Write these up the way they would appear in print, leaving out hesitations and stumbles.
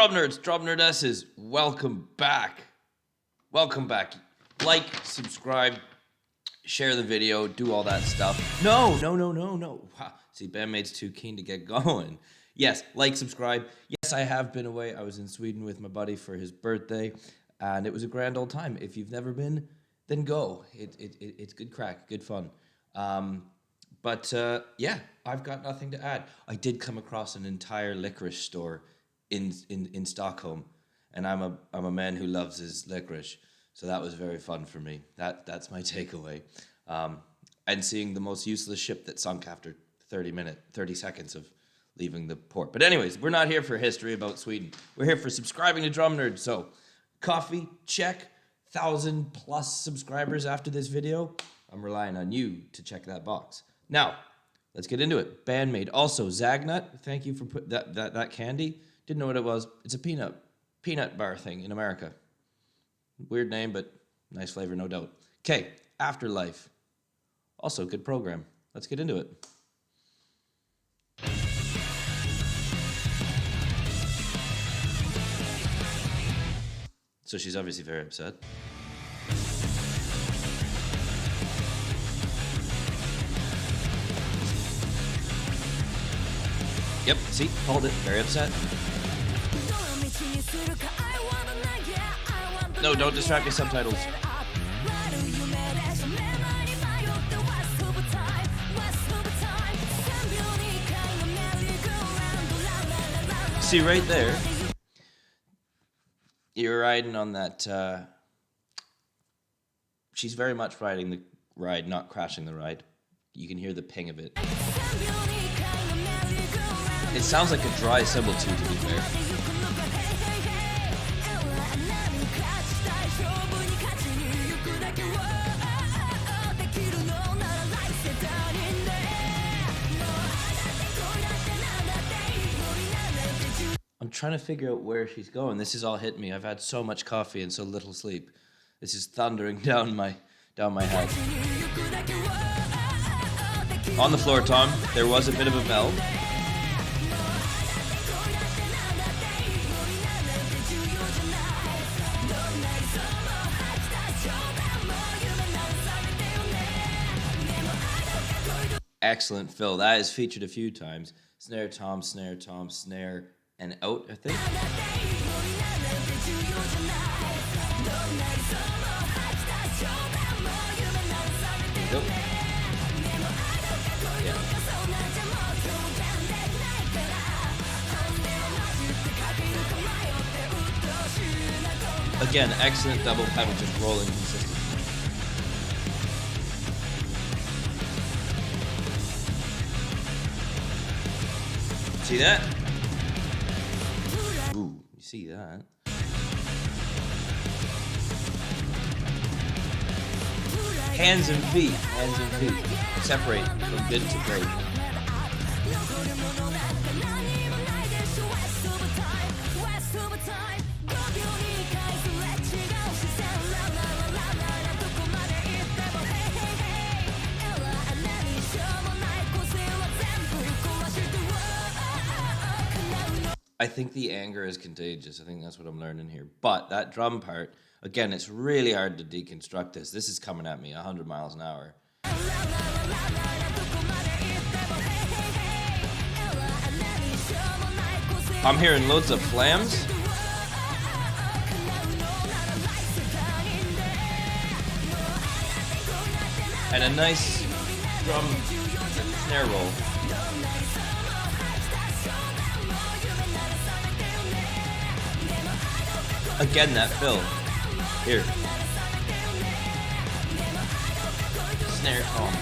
Drum nerds, drum nerdesses, welcome back. Welcome back. Like, subscribe, share the video, do all that stuff. No. Wow. See, Band Maid's too keen to get going. Yes, like, subscribe. Yes, I have been away. I was in Sweden with my buddy for his birthday, and it was a grand old time. If you've never been, then go. It's good crack, good fun. Yeah, I've got nothing to add. I did come across an entire licorice store in Stockholm, and I'm a man who loves his licorice, so that was very fun for me. That's my takeaway. And seeing the most useless ship that sunk after 30 seconds of leaving the port. But anyways, we're not here for history about Sweden. We're here for subscribing to Drum Nerds. So, coffee, check. 1,000+ subscribers after this video. I'm relying on you to check that box. Now, let's get into it. Band Maid. Also, Zagnut. Thank you for putting that candy. Didn't know what it was. It's a peanut bar thing in America. Weird name, but nice flavor, no doubt. Okay, Afterlife. Also, good program. Let's get into it. So she's obviously very upset. Yep, see, called it. Very upset. No, don't distract me, subtitles. See, right there, you're riding on that, she's very much riding the ride, not crashing the ride. You can hear the ping of it. It sounds like a dry cymbal too, to be fair. I'm trying to figure out where she's going. This is all hitting me. I've had so much coffee and so little sleep. This is thundering down my head. On the floor, Tom, there was a bit of a bell. Excellent fill. That is featured a few times. Snare, tom, snare, and out, I think. There you go. Yeah. Again, excellent double pedal, just rolling consistently. See that? Ooh, you see that? Hands and feet, separate from good to great. I think the anger is contagious. I think that's what I'm learning here. But that drum part, again, it's really hard to deconstruct this. This is coming at me 100 miles an hour. I'm hearing loads of flams. And a nice drum snare roll. Again, that fill. Here. Snare tom.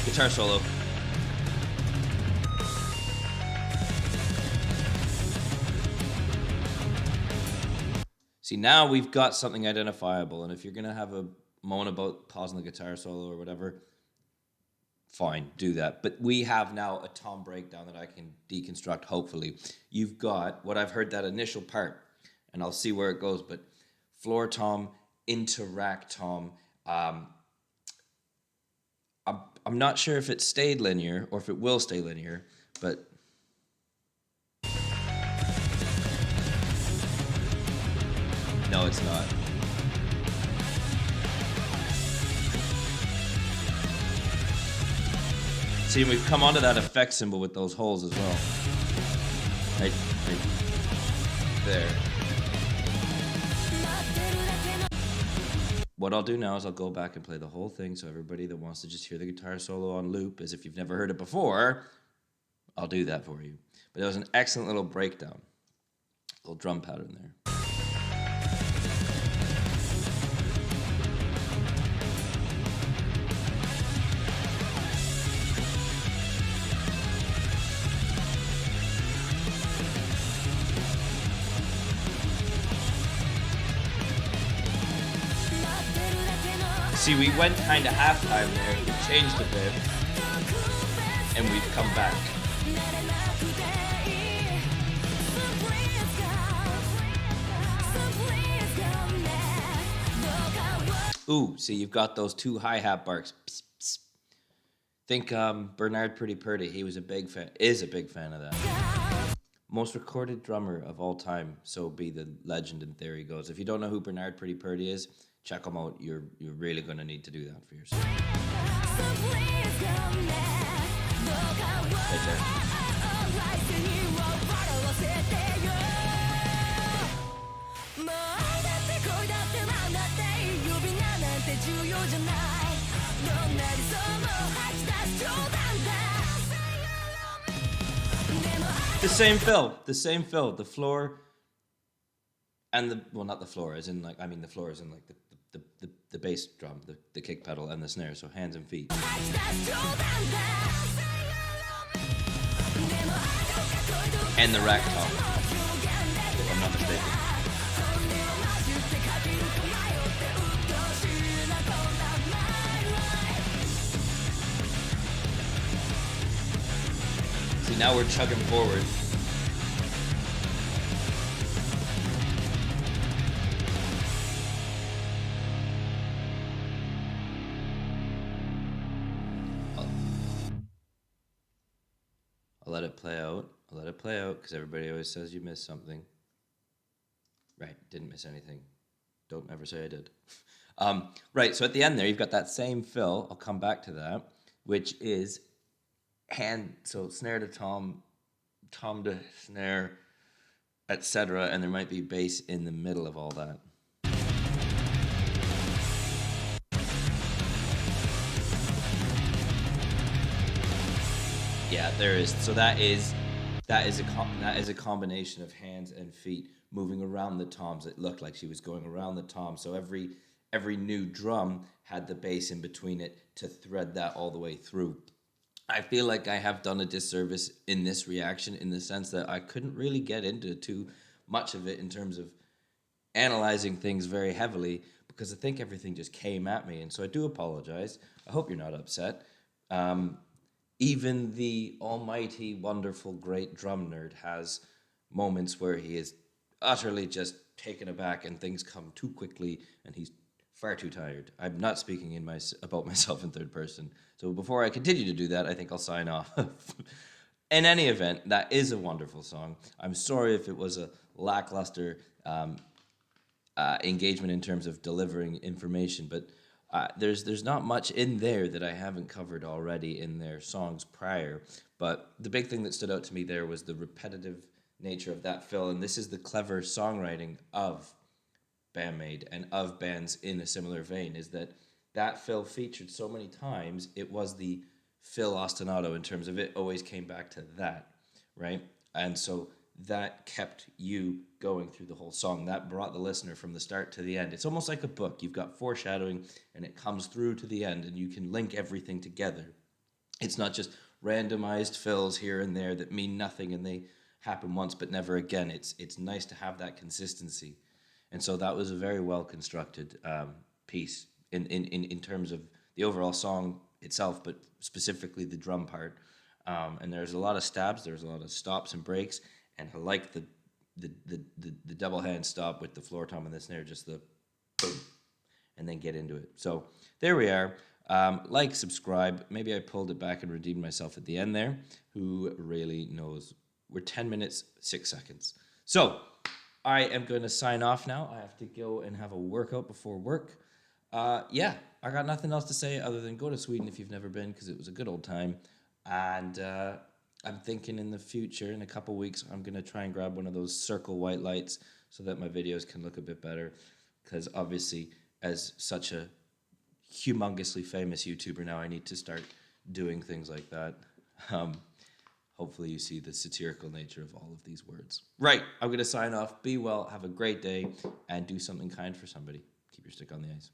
Guitar solo. See, now we've got something identifiable, and if you're gonna have a moan about pausing the guitar solo or whatever, fine, do that. But we have now a tom breakdown that I can deconstruct, hopefully. You've got what I've heard, that initial part, and I'll see where it goes, but floor tom into rack tom, I'm not sure if it stayed linear or if it will stay linear, but no, it's not. See, we've come onto that effect symbol with those holes as well. Right there. What I'll do now is I'll go back and play the whole thing, so everybody that wants to just hear the guitar solo on loop, as if you've never heard it before, I'll do that for you. But it was an excellent little breakdown. Little drum pattern there. See, we went kind of halftime there, we changed a bit, and we've come back. Ooh, see, you've got those two hi-hat barks. Psst, psst. Think Bernard Pretty Purdy, he was a big fan, is a big fan of that. Most recorded drummer of all time, so be the legend and theory goes. If you don't know who Bernard Pretty Purdy is, check him out. You're really going to need to do that for yourself. Right there. The same fill. The floor and the, well, not the floor, as in like, I mean the floor is in like the bass drum, the kick pedal and the snare, so hands and feet. And the rack tom, if I'm not mistaken. See, now we're chugging forward. I'll let it play out. I'll let it play out because everybody always says you missed something. Right, didn't miss anything. Don't ever say I did. Right, so at the end there, you've got that same fill. I'll come back to that, which is hand, so snare to tom, tom to snare, etc. And there might be bass in the middle of all that. Yeah, there is. So that is a combination of hands and feet moving around the toms. It looked like she was going around the tom. So every new drum had the bass in between it to thread that all the way through. I feel like I have done a disservice in this reaction in the sense that I couldn't really get into too much of it in terms of analyzing things very heavily because I think everything just came at me. And so I do apologize. I hope you're not upset. Even the almighty, wonderful, great drum nerd has moments where he is utterly just taken aback and things come too quickly and he's far too tired. I'm not speaking about myself in third person. So before I continue to do that, I think I'll sign off. In any event, that is a wonderful song. I'm sorry if it was a lackluster engagement in terms of delivering information, but there's not much in there that I haven't covered already in their songs prior. But the big thing that stood out to me there was the repetitive nature of that fill, and this is the clever songwriting of Band Maid and of bands in a similar vein, is that fill featured so many times, it was the fill ostinato in terms of it always came back to that, right? And so that kept you going through the whole song. That brought the listener from the start to the end. It's almost like a book. You've got foreshadowing and it comes through to the end and you can link everything together. It's not just randomized fills here and there that mean nothing and they happen once but never again. It's nice to have that consistency. And so that was a very well constructed piece in terms of the overall song itself, but specifically the drum part. And there's a lot of stabs, there's a lot of stops and breaks, and I like the double hand stop with the floor tom and the snare, just the boom, and then get into it. So there we are. Like, subscribe. Maybe I pulled it back and redeemed myself at the end there. Who really knows? We're 10 minutes, 6 seconds. So, I am going to sign off now. I have to go and have a workout before work. Yeah, I got nothing else to say other than go to Sweden if you've never been, because it was a good old time. And I'm thinking in the future, in a couple weeks, I'm going to try and grab one of those circle white lights so that my videos can look a bit better. Because obviously, as such a humongously famous YouTuber now, I need to start doing things like that. Hopefully you see the satirical nature of all of these words. Right, I'm going to sign off. Be well, have a great day, and do something kind for somebody. Keep your stick on the ice.